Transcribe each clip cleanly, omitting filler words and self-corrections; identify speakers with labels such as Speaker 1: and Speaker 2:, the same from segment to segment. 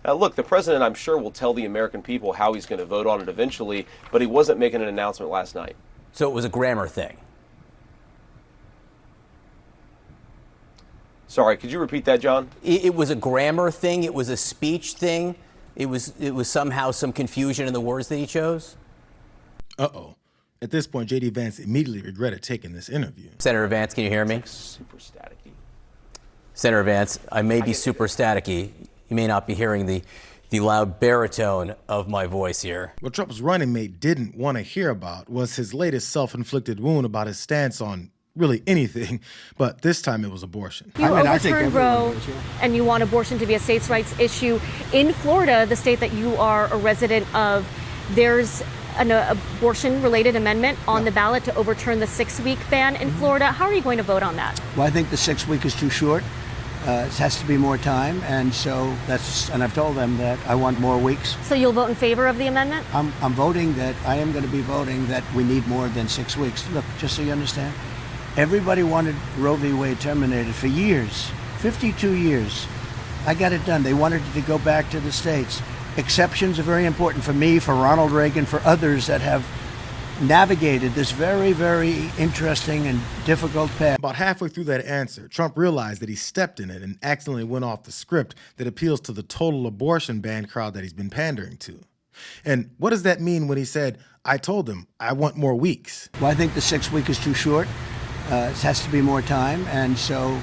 Speaker 1: Look, the president, I'm sure, will tell the American people how he's going to vote on it eventually, but he wasn't making an announcement last night.
Speaker 2: So it was a grammar thing.
Speaker 1: Sorry, could you repeat that, John?
Speaker 2: It was a grammar thing. It was a speech thing. It was somehow some confusion in the words that he chose.
Speaker 3: Uh-oh. At this point, J.D. Vance immediately regretted taking this interview.
Speaker 2: Senator Vance, can you hear me?
Speaker 1: Like super staticky.
Speaker 2: Senator Vance, I may be super staticky. You may not be hearing the loud baritone of my voice here.
Speaker 3: What Trump's running mate didn't want to hear about was his latest self-inflicted wound about his stance on really anything, but this time it was abortion.
Speaker 4: You overturned Roe, and you want abortion to be a states' rights issue. In Florida, the state that you are a resident of, there's an abortion-related amendment on the ballot to overturn the 6-week ban in Florida. How are you going to vote on that?
Speaker 5: Well, I think the 6-week is too short. It has to be more time, and so and I've told them that I want more weeks.
Speaker 4: So you'll vote in favor of the amendment?
Speaker 5: I'm voting that I am going to be voting that we need more than 6 weeks. Look, just so you understand, everybody wanted Roe v. Wade terminated for years, 52 years. I got it done. They wanted it to go back to the states. Exceptions are very important for me, for Ronald Reagan, for others that have navigated this very, very interesting and difficult path.
Speaker 3: About halfway through that answer, Trump realized that he stepped in it and accidentally went off the script that appeals to the total abortion ban crowd that he's been pandering to. And what does that mean when he said, I told him I want more weeks?
Speaker 5: Well, I think the 6-week is too short. It has to be more time, and so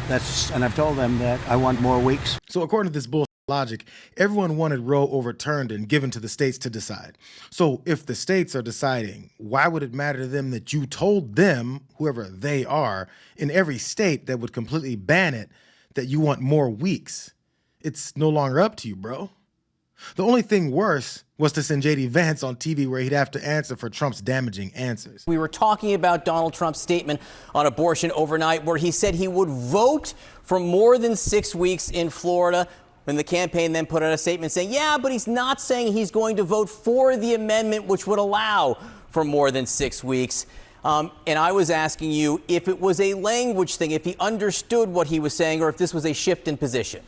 Speaker 5: and I've told them that I want more weeks.
Speaker 3: So according to this bullshit logic, everyone wanted Roe overturned and given to the states to decide. So if the states are deciding, why would it matter to them that you told them, whoever they are, in every state that would completely ban it, that you want more weeks? It's no longer up to you, bro. The only thing worse was to send J.D. Vance on TV where he'd have to answer for Trump's damaging answers.
Speaker 2: We were talking about Donald Trump's statement on abortion overnight where he said he would vote for more than 6 weeks in Florida. And the campaign then put out a statement saying, yeah, but he's not saying he's going to vote for the amendment which would allow for more than 6 weeks. And I was asking you if it was a language thing, if he understood what he was saying, or if this was a shift in position.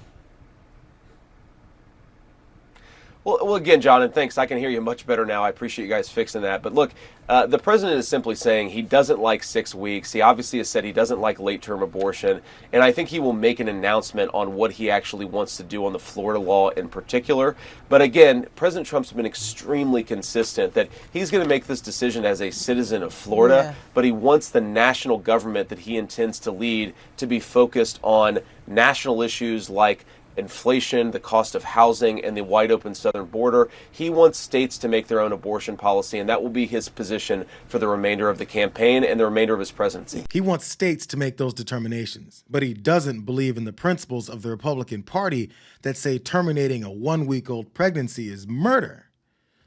Speaker 1: Well, again, John, and thanks. I can hear you much better now. I appreciate you guys fixing that. But look, the president is simply saying he doesn't like 6 weeks. He obviously has said he doesn't like late-term abortion. And I think he will make an announcement on what he actually wants to do on the Florida law in particular. But again, President Trump's been extremely consistent that he's going to make this decision as a citizen of Florida. But he wants the national government that he intends to lead to be focused on national issues like inflation, the cost of housing, and the wide open southern border. He wants states to make their own abortion policy, and that will be his position for the remainder of the campaign and the remainder of his presidency.
Speaker 3: He wants states to make those determinations, but he doesn't believe in the principles of the Republican Party that say terminating a 1-week-old pregnancy is murder.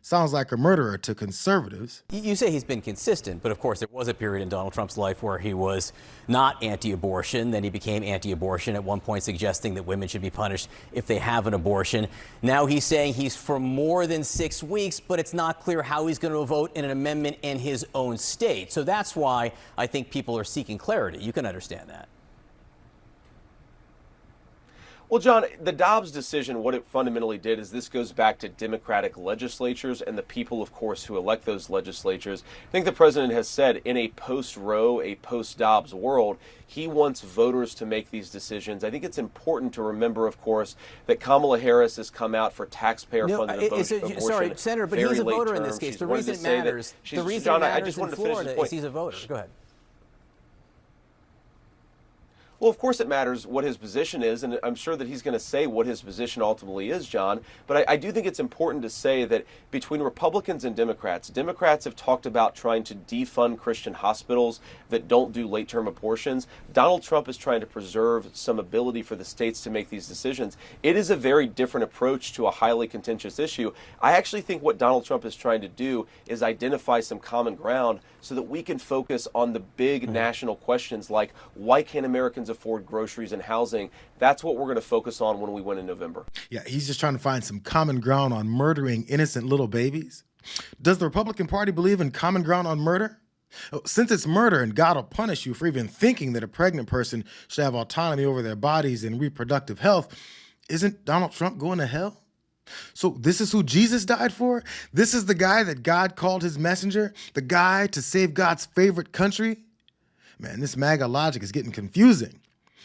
Speaker 3: Sounds like a murderer to conservatives.
Speaker 2: You say he's been consistent, but of course there was a period in Donald Trump's life where he was not anti-abortion. Then he became anti-abortion, at one point suggesting that women should be punished if they have an abortion. Now he's saying he's for more than 6 weeks, but it's not clear how he's going to vote in an amendment in his own state. So that's why I think people are seeking clarity. You can understand that.
Speaker 1: Well, John, the Dobbs decision, what it fundamentally did is this goes back to Democratic legislatures and the people, of course, who elect those legislatures. I think the president has said in a post-Roe, a post-Dobbs world, he wants voters to make these decisions. I think it's important to remember, of course, that Kamala Harris has come out for taxpayer-funded abortion.
Speaker 2: Sorry, Senator, but he's a voter in this case. The reason it matters, in Florida is he's a voter. Go ahead.
Speaker 1: Well, of course it matters what his position is, and I'm sure that he's going to say what his position ultimately is, John. But I do think it's important to say that between Republicans and Democrats have talked about trying to defund Christian hospitals that don't do late-term abortions. Donald Trump is trying to preserve some ability for the states to make these decisions. It is a very different approach to a highly contentious issue. I actually think what Donald Trump is trying to do is identify some common ground so that we can focus on the big national questions like why can't Americans afford groceries and housing. That's what we're going to focus on when we win in November.
Speaker 3: Yeah, he's just trying to find some common ground on murdering innocent little babies. Does the Republican Party believe in common ground on murder? Since it's murder and God will punish you for even thinking that a pregnant person should have autonomy over their bodies and reproductive health, isn't Donald Trump going to hell? So this is who Jesus died for? This is the guy that God called his messenger? The guy to save God's favorite country? Man, this MAGA logic is getting confusing.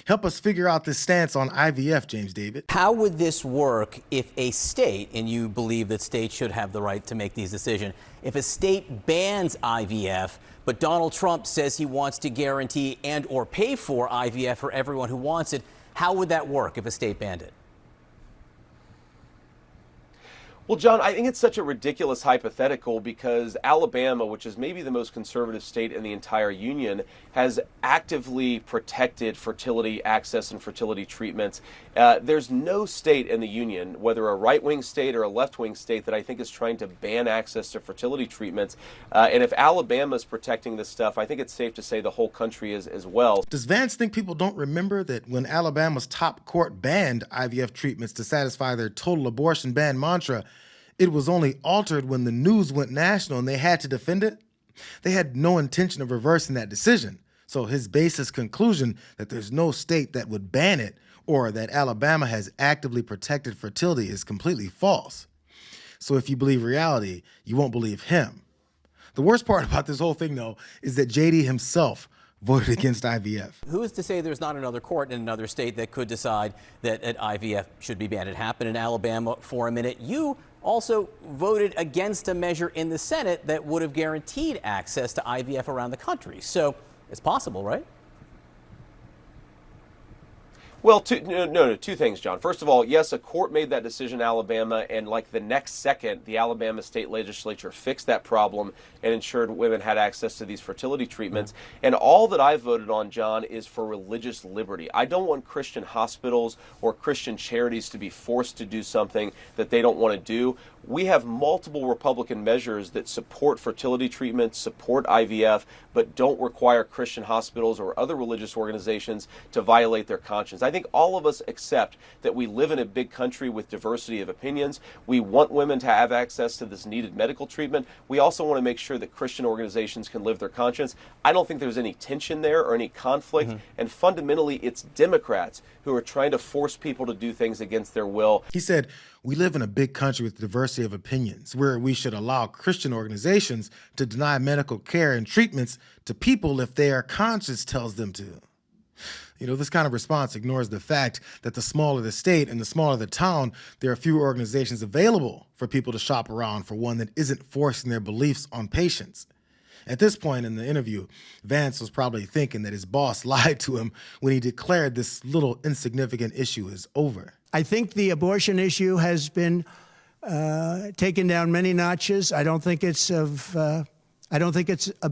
Speaker 3: Help us figure out this stance on IVF, James David.
Speaker 2: How would this work if a state, and you believe that states should have the right to make these decisions, if a state bans IVF, but Donald Trump says he wants to guarantee and or pay for IVF for everyone who wants it, how would that work if a state banned it?
Speaker 1: Well, John, I think it's such a ridiculous hypothetical because Alabama, which is maybe the most conservative state in the entire union, has actively protected fertility access and fertility treatments. There's no state in the union, whether a right-wing state or a left-wing state, that I think is trying to ban access to fertility treatments. And if Alabama is protecting this stuff, I think it's safe to say the whole country is as well.
Speaker 3: Does Vance think people don't remember that when Alabama's top court banned IVF treatments to satisfy their total abortion ban mantra, it was only altered when the news went national and they had to defend it? They had no intention of reversing that decision. So his basis conclusion that there's no state that would ban it or that Alabama has actively protected fertility is completely false. So if you believe reality, you won't believe him. The worst part about this whole thing, though, is that JD himself voted against IVF.
Speaker 2: Who is to say there's not another court in another state that could decide that IVF should be banned? It happened in Alabama for a minute. You also voted against a measure in the Senate that would have guaranteed access to IVF around the country. So it's possible, right?
Speaker 1: Well, two things, John. First of all, yes, a court made that decision in Alabama, and like the next second, the Alabama state legislature fixed that problem and ensured women had access to these fertility treatments. And all that I voted on, John, is for religious liberty. I don't want Christian hospitals or Christian charities to be forced to do something that they don't want to do. We have multiple Republican measures that support fertility treatments, support IVF, but don't require Christian hospitals or other religious organizations to violate their conscience. I think all of us accept that we live in a big country with diversity of opinions. We want women to have access to this needed medical treatment. We also want to make sure that Christian organizations can live their conscience. I don't think there's any tension there or any conflict. And fundamentally, it's Democrats who are trying to force people to do things against their will.
Speaker 3: He said, we live in a big country with diversity of opinions where we should allow Christian organizations to deny medical care and treatments to people if their conscience tells them to. You know, this kind of response ignores the fact that the smaller the state and the smaller the town, there are fewer organizations available for people to shop around for one that isn't forcing their beliefs on patients. At this point in the interview, Vance was probably thinking that his boss lied to him when he declared this little insignificant issue is over.
Speaker 5: I think the abortion issue has been taken down many notches. I don't think it's a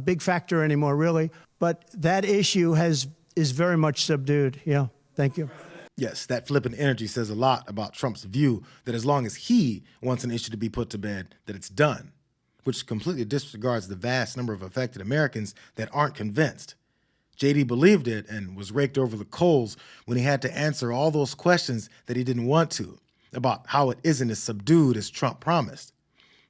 Speaker 5: big factor anymore, really. But that issue is very much subdued. Yeah, thank you.
Speaker 3: Yes, that flippant energy says a lot about Trump's view that as long as he wants an issue to be put to bed, that it's done, which completely disregards the vast number of affected Americans that aren't convinced. JD believed it and was raked over the coals when he had to answer all those questions that he didn't want to about how it isn't as subdued as Trump promised.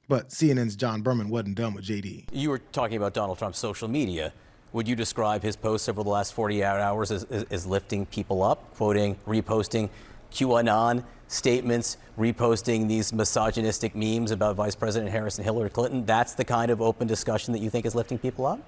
Speaker 3: But CNN's John Berman wasn't done with JD.
Speaker 2: You were talking about Donald Trump's social media. Would you describe his posts over the last 48 hours as lifting people up, quoting, reposting QAnon statements, reposting these misogynistic memes about Vice President Harris and Hillary Clinton? That's the kind of open discussion that you think is lifting people up?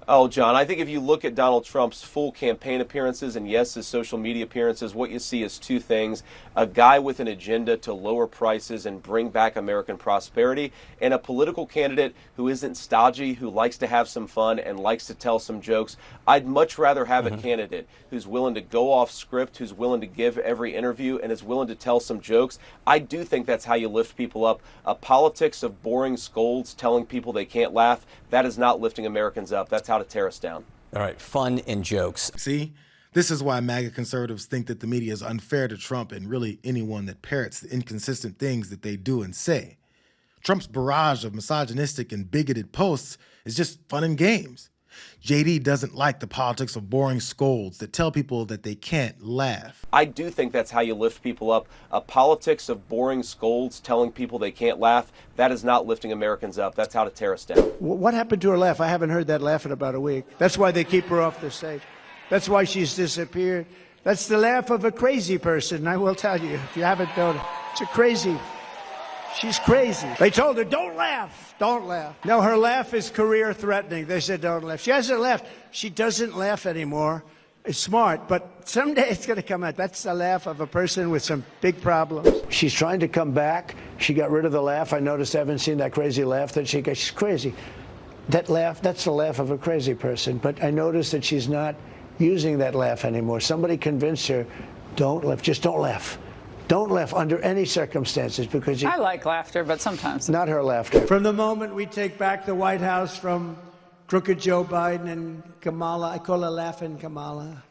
Speaker 1: Oh, John, I think if you look at Donald Trump's full campaign appearances and, yes, his social media appearances, what you see is two things. A guy with an agenda to lower prices and bring back American prosperity, and a political candidate who isn't stodgy, who likes to have some fun and likes to tell some jokes. I'd much rather have a candidate who's willing to go off script, who's willing to give every interview, and is willing to tell some jokes. I do think that's how you lift people up. A politics of boring scolds telling people they can't laugh, that is not lifting Americans up. That's how to tear us down.
Speaker 2: All right, fun and jokes.
Speaker 3: See, this is why MAGA conservatives think that the media is unfair to Trump and really anyone that parrots the inconsistent things that they do and say. Trump's barrage of misogynistic and bigoted posts is just fun and games. JD doesn't like the politics of boring scolds that tell people that they can't laugh.
Speaker 1: I do think that's how you lift people up. A politics of boring scolds telling people they can't laugh, that is not lifting Americans up. That's how to tear us down.
Speaker 5: What happened to her laugh? I haven't heard that laugh in about a week. That's why they keep her off the stage. That's why she's disappeared. That's the laugh of a crazy person, I will tell you, if you haven't known it. It's a crazy. She's crazy. They told her, don't laugh, don't laugh. No, her laugh is career threatening. They said, don't laugh. She hasn't laughed. She doesn't laugh anymore. It's smart, but someday it's going to come out. That's the laugh of a person with some big problems. She's trying to come back. She got rid of the laugh. I noticed I haven't seen that crazy laugh that she got. She's crazy. That laugh, that's the laugh of a crazy person. But I noticed that she's not using that laugh anymore. Somebody convinced her, don't laugh, just don't laugh. Don't laugh under any circumstances because
Speaker 6: I like laughter, but sometimes.
Speaker 5: Not her laughter. From the moment we take back the White House from crooked Joe Biden and Kamala, I call her Laughing Kamala.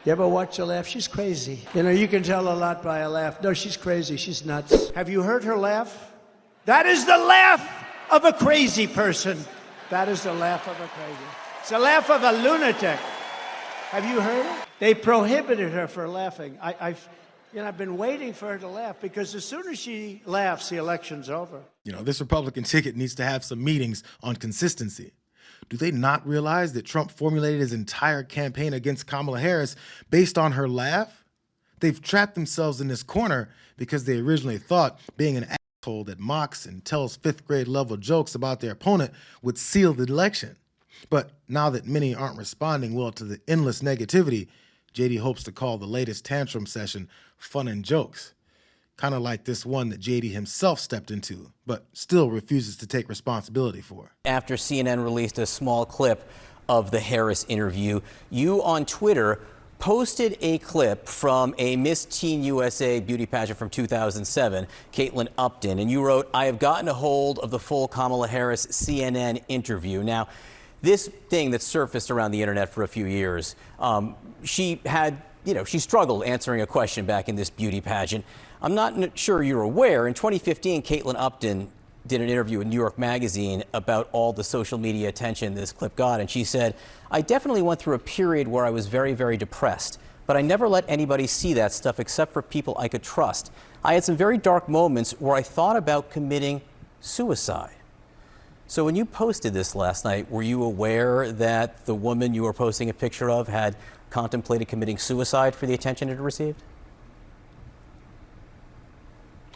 Speaker 5: You ever watch her laugh? She's crazy. You know, you can tell a lot by a laugh. No, she's crazy. She's nuts. Have you heard her laugh? That is the laugh of a crazy person. That is the laugh of a crazy. It's the laugh of a lunatic. Have you heard it? They prohibited her for laughing. I've been waiting for her to laugh because as soon as she laughs, the election's over.
Speaker 3: You know, this Republican ticket needs to have some meetings on consistency. Do they not realize that Trump formulated his entire campaign against Kamala Harris based on her laugh? They've trapped themselves in this corner because they originally thought being an asshole that mocks and tells fifth grade level jokes about their opponent would seal the election. But now that many aren't responding well to the endless negativity, JD hopes to call the latest tantrum session fun and jokes. Kind of like this one that JD himself stepped into, but still refuses to take responsibility for.
Speaker 2: After CNN released a small clip of the Harris interview, you on Twitter posted a clip from a Miss Teen USA beauty pageant from 2007, Caitlin Upton, and you wrote, "I have gotten a hold of the full Kamala Harris CNN interview." Now, this thing that surfaced around the internet for a few years, she struggled answering a question back in this beauty pageant. I'm not sure you're aware, in 2015, Caitlin Upton did an interview with New York Magazine about all the social media attention this clip got, and she said, "I definitely went through a period where I was very, very depressed, but I never let anybody see that stuff except for people I could trust. I had some very dark moments where I thought about committing suicide." So when you posted this last night, were you aware that the woman you were posting a picture of had contemplated committing suicide for the attention it received?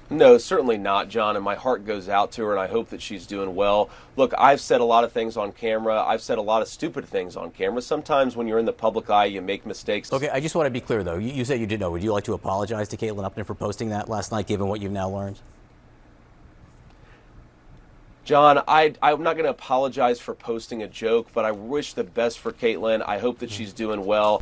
Speaker 1: No, certainly not, John, and my heart goes out to her, and I hope that she's doing well. Look, I've said a lot of things on camera. I've said a lot of stupid things on camera. Sometimes when you're in the public eye, you make mistakes.
Speaker 2: Okay, I just want to be clear, though. You said you didn't know. Would you like to apologize to Caitlin Upton for posting that last night, given what you've now learned?
Speaker 1: John, I'm not going to apologize for posting a joke, but I wish the best for Caitlin. I hope that she's doing well.